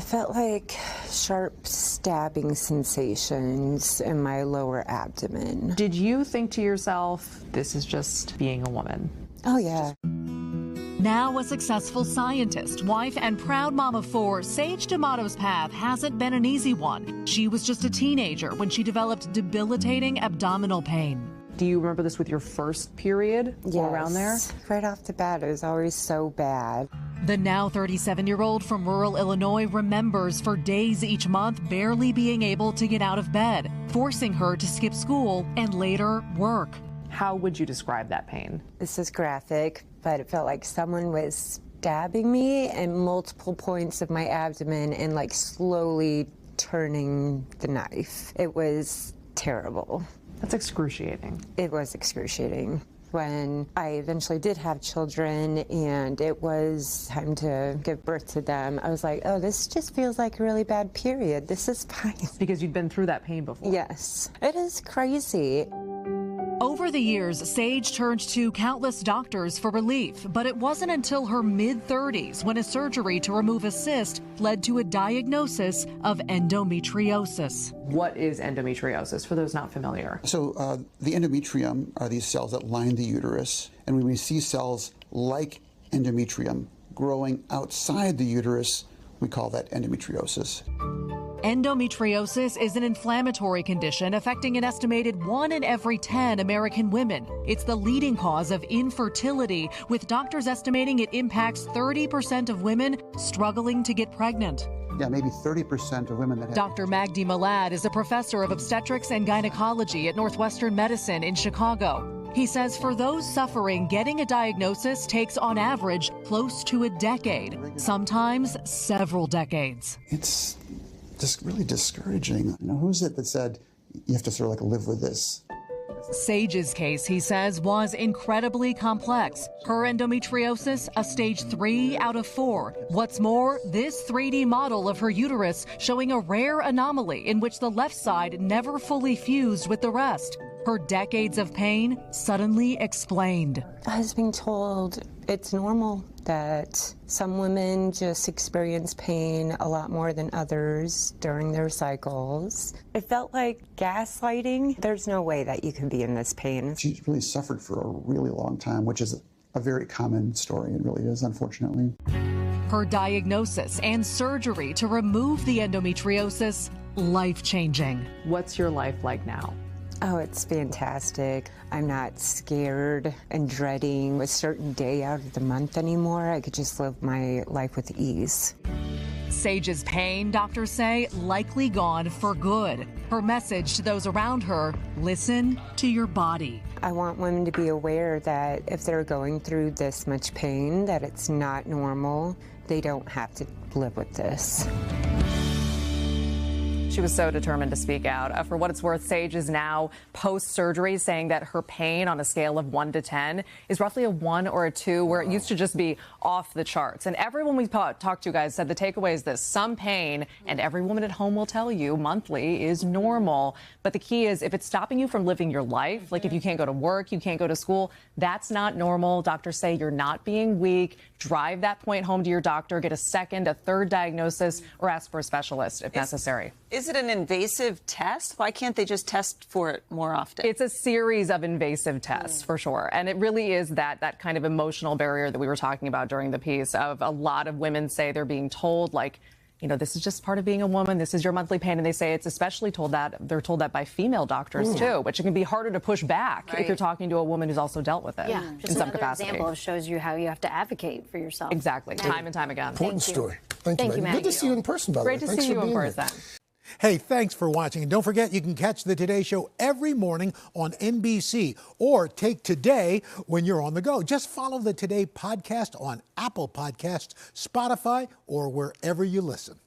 It felt like sharp stabbing sensations in my lower abdomen. Did you think to yourself, this is just being a woman? Oh, yeah. Now a successful scientist, wife, and proud mom of 4, Sage D'Amato's path hasn't been an easy one. She was just a teenager when she developed debilitating abdominal pain. Do you remember this with your first period or around there? Right off the bat, it was always so bad. The now 37-year-old from rural Illinois remembers for days each month barely being able to get out of bed, forcing her to skip school and later work. How would you describe that pain? This is graphic, but it felt like someone was stabbing me at multiple points of my abdomen and like slowly turning the knife. It was terrible. That's excruciating. It was excruciating. When I eventually did have children and it was time to give birth to them, I was like, oh, this just feels like a really bad period. This is fine. Because you'd been through that pain before. Yes. It is crazy. Over the years, Sage turned to countless doctors for relief, but it wasn't until her mid-30s when a surgery to remove a cyst led to a diagnosis of endometriosis. What is endometriosis, for those not familiar? So the endometrium are these cells that line the uterus, and when we see cells like endometrium growing outside the uterus, we call that endometriosis. Endometriosis is an inflammatory condition affecting an estimated 1 in every 10 American women. It's the leading cause of infertility, with doctors estimating it impacts 30% of women struggling to get pregnant. Yeah, maybe 30% of women that have... Dr. Maggie is a professor of obstetrics and gynecology at Northwestern Medicine in Chicago. He says for those suffering, getting a diagnosis takes on average close to a decade, sometimes several decades. It's just really discouraging. You know, who's it that said you have to sort of like live with this? Sage's case, he says, was incredibly complex. Her endometriosis, a stage 3 out of 4. What's more, this 3D model of her uterus showing a rare anomaly in which the left side never fully fused with the rest. Her decades of pain suddenly explained. I was being told it's normal, that some women just experience pain a lot more than others during their cycles. It felt like gaslighting. There's no way that you can be in this pain. She really suffered for a really long time, which is a very common story. It really is, unfortunately. Her diagnosis and surgery to remove the endometriosis, life-changing. What's your life like now? Oh, it's fantastic. I'm not scared and dreading a certain day out of the month anymore. I could just live my life with ease. Sage's pain, doctors say, likely gone for good. Her message to those around her, listen to your body. I want women to be aware that if they're going through this much pain, that it's not normal. They don't have to live with this. She was so determined to speak out. For what it's worth, Sage is now post-surgery saying that her pain on a scale of 1 to 10 is roughly a 1 or a 2, where it used to just be off the charts. And everyone we talked to, guys, said the takeaway is this: some pain, and every woman at home will tell you, monthly is normal. But the key is, if it's stopping you from living your life, like if you can't go to work, you can't go to school, that's not normal. Doctors say you're not being weak. Drive that point home to your doctor, get a second, a third diagnosis, or ask for a specialist if necessary. Is it an invasive test? Why can't they just test for it more often? It's a series of invasive tests, for sure. And it really is that kind of emotional barrier that we were talking about during the piece, of a lot of women say they're being told, like, you know, this is just part of being a woman. This is your monthly pain. And they say it's especially they're told that by female doctors, too, which it can be harder to push back if you're talking to a woman who's also dealt with it in some capacity. Example shows you how you have to advocate for yourself. Exactly. Time and time again. Important story. Thank you, Maggie. Good to see you in person, by the way. Great to see you in person. Hey, thanks for watching. And don't forget, you can catch the Today Show every morning on NBC, or take Today when you're on the go. Just follow the Today podcast on Apple Podcasts, Spotify, or wherever you listen.